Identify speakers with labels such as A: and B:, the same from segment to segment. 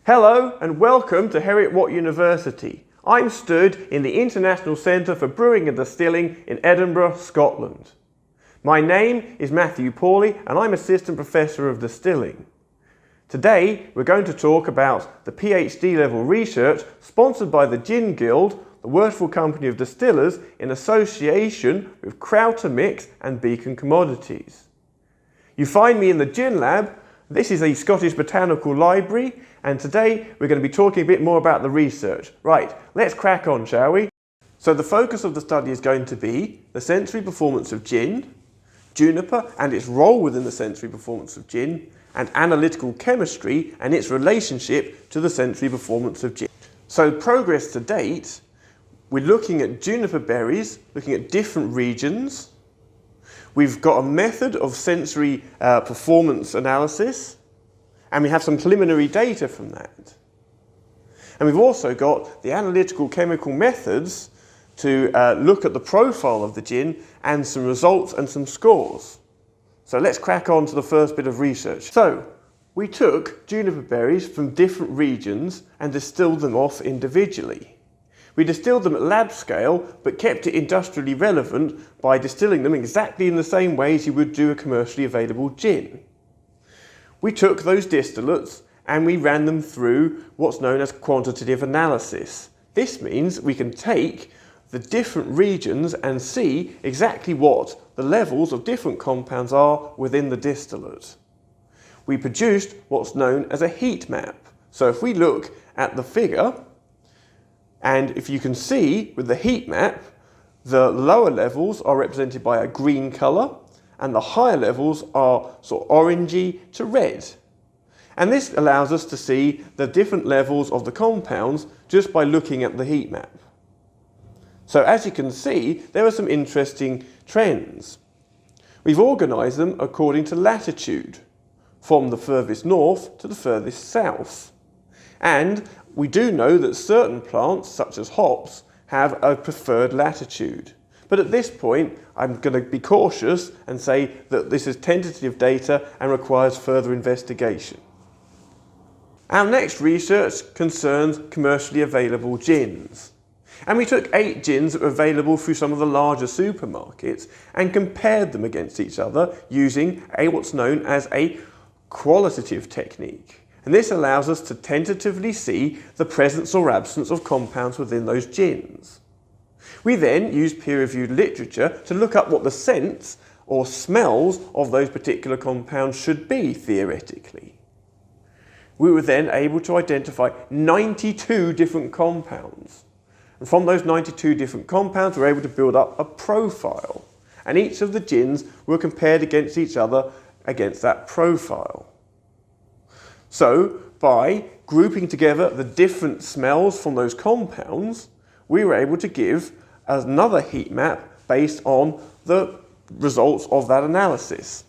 A: Hello and welcome to Heriot Watt University. I'm stood in the International Centre for Brewing and Distilling in Edinburgh, Scotland. My name is Mathew Pauley and I'm Assistant Professor of Distilling. Today we're going to talk about the PhD level research sponsored by the Gin Guild, the Worshipful Companyof Distillers in association with Krautermix and Beacon Commodities. You find me in the Gin Lab. This is a Scottish Botanical Library, and today we're going to be talking a bit more about the research. Right, let's crack on, shall we? So the focus of the study is going to be the sensory performance of gin, juniper and its role within the sensory performance of gin, and analytical chemistry and its relationship to the sensory performance of gin. So progress to date, we're looking at juniper berries, looking at different regions. We've got a method of sensory performance analysis, and we have some preliminary data from that. And we've also got the analytical chemical methods to look at the profile of the gin and some results and some scores. So let's crack on to the first bit of research. So we took juniper berries from different regions and distilled them off individually. We distilled them at lab scale, but kept it industrially relevant by distilling them exactly in the same way as you would do a commercially available gin. We took those distillates and we ran them through what's known as quantitative analysis. This means we can take the different regions and see exactly what the levels of different compounds are within the distillate. We produced what's known as a heat map. So if we look at the figure, and if you can see with the heat map, the lower levels are represented by a green colour and the higher levels are sort of orangey to red. And this allows us to see the different levels of the compounds just by looking at the heat map. So as you can see, there are some interesting trends. We've organised them according to latitude, from the furthest north to the furthest south. And we do know that certain plants, such as hops, have a preferred latitude. But at this point, I'm going to be cautious and say that this is tentative data and requires further investigation. Our next research concerns commercially available gins. And we took 8 gins that were available through some of the larger supermarkets and compared them against each other using what's known as a qualitative technique. And this allows us to tentatively see the presence or absence of compounds within those gins. We then use peer-reviewed literature to look up what the scents or smells of those particular compounds should be, theoretically. We were then able to identify 92 different compounds. And from those 92 different compounds, we were able to build up a profile. And each of the gins were compared against each other against that profile. So, by grouping together the different smells from those compounds, we were able to give another heat map based on the results of that analysis.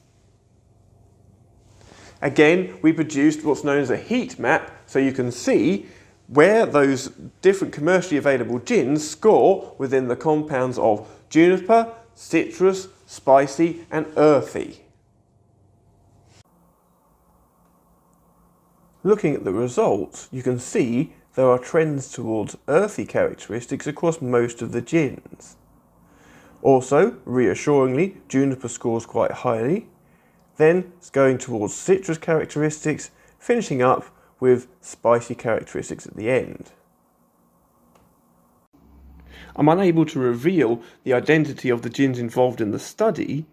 A: Again, we produced what's known as a heat map, so you can see where those different commercially available gins score within the compounds of juniper, citrus, spicy and earthy. Looking at the results, you can see there are trends towards earthy characteristics across most of the gins. Also, reassuringly, juniper scores quite highly. Then it's going towards citrus characteristics, finishing up with spicy characteristics at the end. I'm unable to reveal the identity of the gins involved in the study,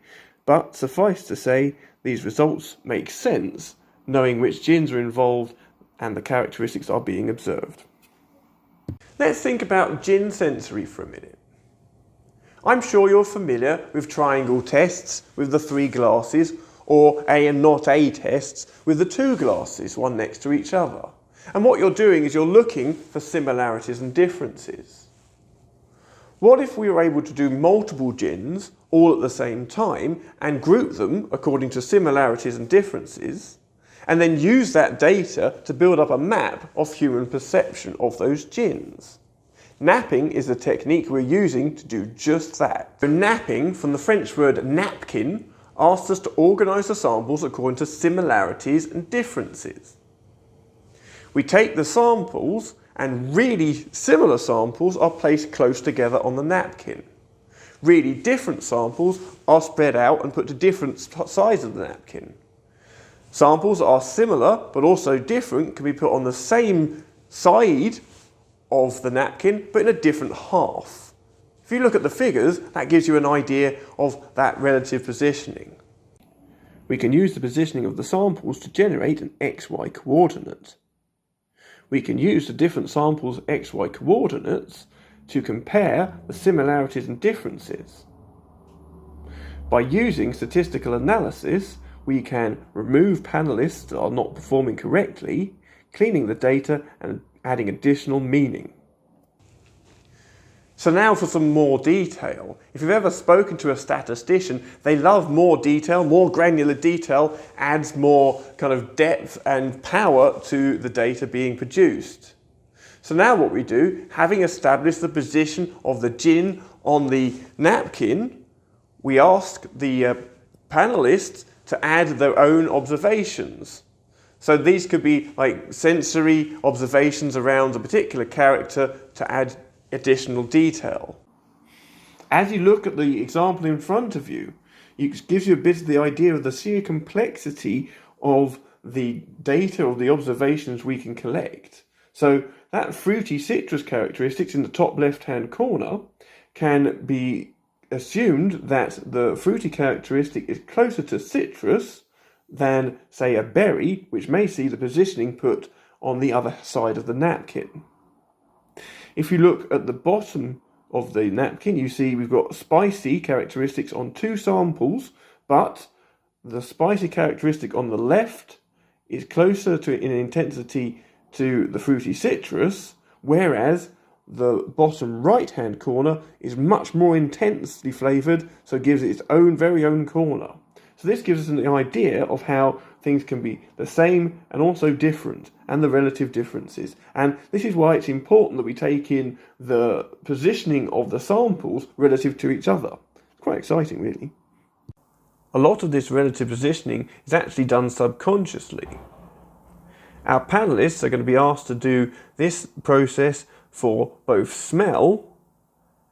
A: but suffice to say, these results make sense knowing which gins are involved and the characteristics are being observed. Let's think about gin sensory for a minute. I'm sure you're familiar with triangle tests with the 3 glasses, or A and not A tests with the 2 glasses, one next to each other. And what you're doing is you're looking for similarities and differences. What if we were able to do multiple gins all at the same time and group them according to similarities and differences, and then use that data to build up a map of human perception of those gins? Napping is the technique we're using to do just that. So napping, from the French word napkin, asks us to organise the samples according to similarities and differences. We take the samples and really similar samples are placed close together on the napkin. Really different samples are spread out and put to different sides of the napkin. Samples are similar but also different can be put on the same side of the napkin but in a different half. If you look at the figures, that gives you an idea of that relative positioning. We can use the positioning of the samples to generate an XY coordinate. We can use the different samples' XY coordinates to compare the similarities and differences. By using statistical analysis, we can remove panelists that are not performing correctly, cleaning the data and adding additional meaning. So now for some more detail. If you've ever spoken to a statistician, they love more detail. More granular detail adds more kind of depth and power to the data being produced. So now what we do, having established the position of the gin on the napkin, we ask the panelists to add their own observations. So these could be like sensory observations around a particular character to add additional detail. As you look at the example in front of you, it gives you a bit of the idea of the sheer complexity of the data of the observations we can collect. So that fruity citrus characteristics in the top left-hand corner can be assumed that the fruity characteristic is closer to citrus than, say, a berry, which may see the positioning put on the other side of the napkin. If you look at the bottom of the napkin, you see we've got spicy characteristics on two samples, but the spicy characteristic on the left is closer to in intensity to the fruity citrus, whereas the bottom right-hand corner is much more intensely flavoured, so it gives it its own very own corner. So this gives us an idea of how things can be the same and also different, and the relative differences. And this is why it's important that we take in the positioning of the samples relative to each other. It's quite exciting, really. A lot of this relative positioning is actually done subconsciously. Our panelists are going to be asked to do this process for both smell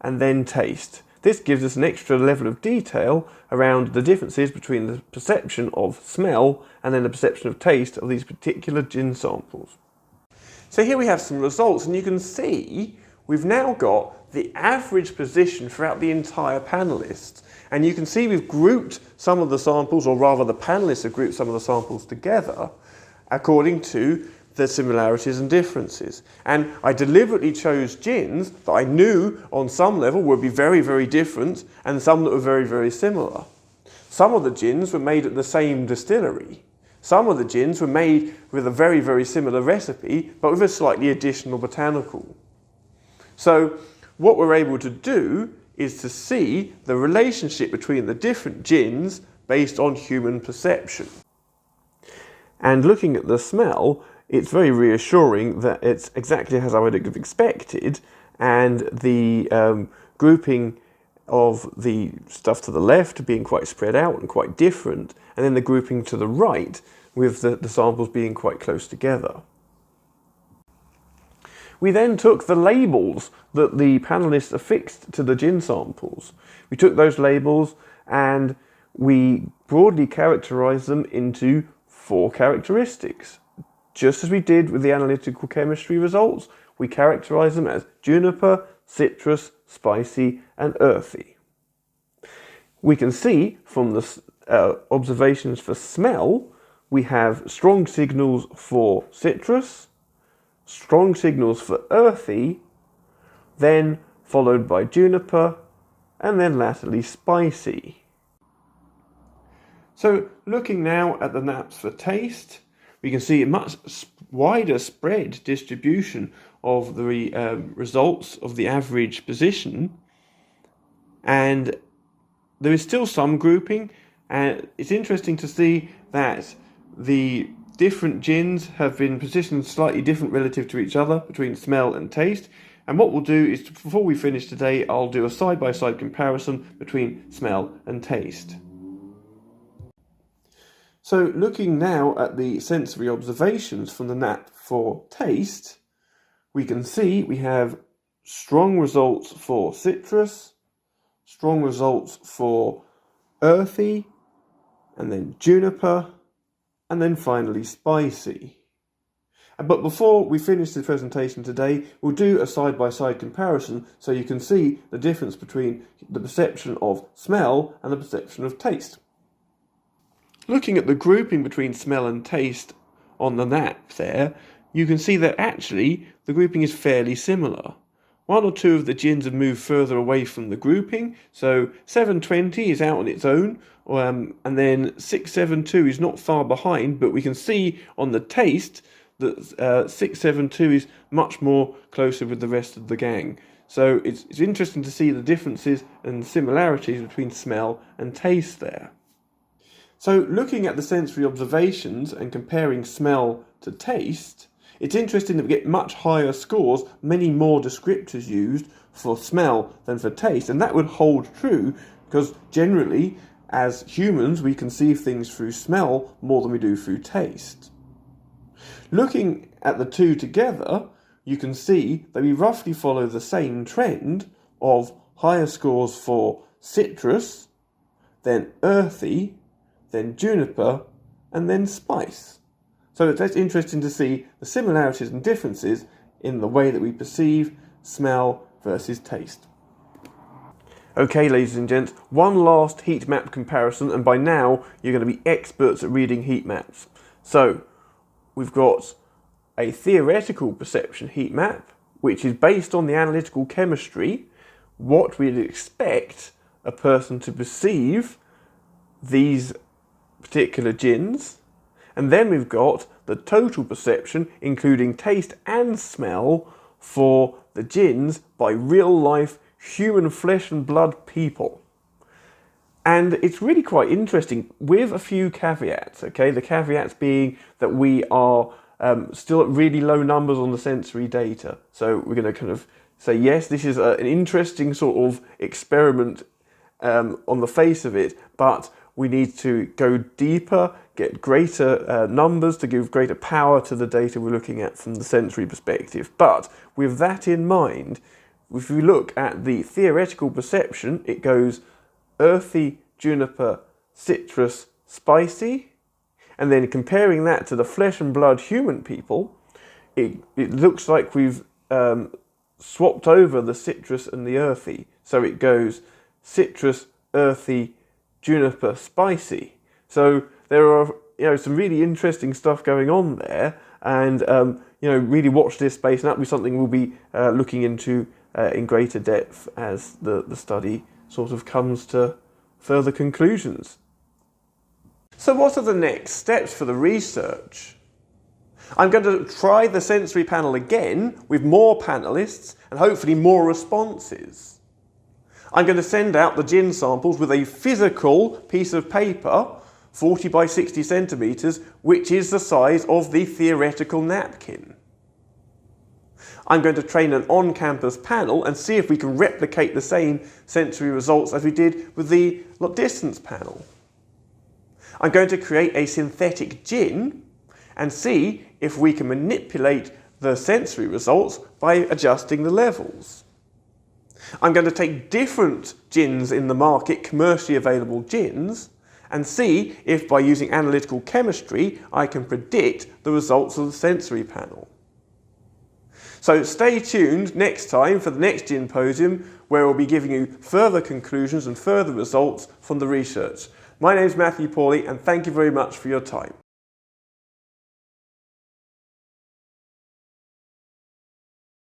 A: and then taste. This gives us an extra level of detail around the differences between the perception of smell and then the perception of taste of these particular gin samples. So here we have some results, and you can see we've now got the average position throughout the entire panelists. And you can see we've grouped some of the samples, or rather the panelists have grouped some of the samples together according to the similarities and differences. And I deliberately chose gins that I knew on some level would be very, very different, and some that were very, very similar. Some of the gins were made at the same distillery. Some of the gins were made with a very, very similar recipe, but with a slightly additional botanical. So what we're able to do is to see the relationship between the different gins based on human perception. And looking at the smell, it's very reassuring that it's exactly as I would have expected, and the grouping of the stuff to the left being quite spread out and quite different, and then the grouping to the right with the samples being quite close together. We then took the labels that the panelists affixed to the gin samples. We took those labels and we broadly characterised them into 4 characteristics. Just as we did with the analytical chemistry results, we characterise them as juniper, citrus, spicy and earthy. We can see from the observations for smell, we have strong signals for citrus, strong signals for earthy, then followed by juniper, and then latterly spicy. So looking now at the naps for taste, we can see a much wider spread distribution of the results of the average position, and there is still some grouping, and it's interesting to see that the different gins have been positioned slightly different relative to each other between smell and taste. And what we'll do is, before we finish today, I'll do a side-by-side comparison between smell and taste. So looking now at the sensory observations from the nap for taste, we can see we have strong results for citrus, strong results for earthy, and then juniper, and then finally spicy. But before we finish the presentation today, we'll do a side-by-side comparison so you can see the difference between the perception of smell and the perception of taste. Looking at the grouping between smell and taste on the nap there, you can see that actually the grouping is fairly similar. One or two of the gins have moved further away from the grouping, so 720 is out on its own, and then 672 is not far behind, but we can see on the taste that 672 is much more closer with the rest of the gang. So it's interesting to see the differences and similarities between smell and taste there. So looking at the sensory observations and comparing smell to taste, it's interesting that we get much higher scores, many more descriptors used for smell than for taste, and that would hold true because generally as humans we conceive things through smell more than we do through taste. Looking at the two together, you can see that we roughly follow the same trend of higher scores for citrus, then earthy, then juniper, and then spice. So that's interesting to see the similarities and differences in the way that we perceive smell versus taste. Okay, ladies and gents, one last heat map comparison, and by now you're going to be experts at reading heat maps. So we've got a theoretical perception heat map, which is based on the analytical chemistry, what we'd expect a person to perceive these particular gins. And then we've got the total perception, including taste and smell, for the gins by real-life human flesh and blood people. And it's really quite interesting with a few caveats, okay? The caveats being that we are still at really low numbers on the sensory data. So we're going to kind of say, yes, this is an interesting sort of experiment on the face of it, but we need to go deeper, get greater numbers to give greater power to the data we're looking at from the sensory perspective. But with that in mind, if we look at the theoretical perception, it goes earthy, juniper, citrus, spicy, and then comparing that to the flesh and blood human people, it looks like we've swapped over the citrus and the earthy. So it goes citrus, earthy, juniper, spicy. So there are some really interesting stuff going on there, and really watch this space, and that'll be something we'll be looking into in greater depth as the study sort of comes to further conclusions. So what are the next steps for the research? I'm going to try the sensory panel again with more panellists and hopefully more responses. I'm going to send out the gin samples with a physical piece of paper, 40 by 60 centimetres, which is the size of the theoretical napkin. I'm going to train an on-campus panel and see if we can replicate the same sensory results as we did with the distance panel. I'm going to create a synthetic gin and see if we can manipulate the sensory results by adjusting the levels. I'm going to take different gins in the market, commercially available gins, and see if by using analytical chemistry I can predict the results of the sensory panel. So stay tuned next time for the next Ginposium, where we'll be giving you further conclusions and further results from the research. My name is Mathew Pauley, and thank you very much for your time.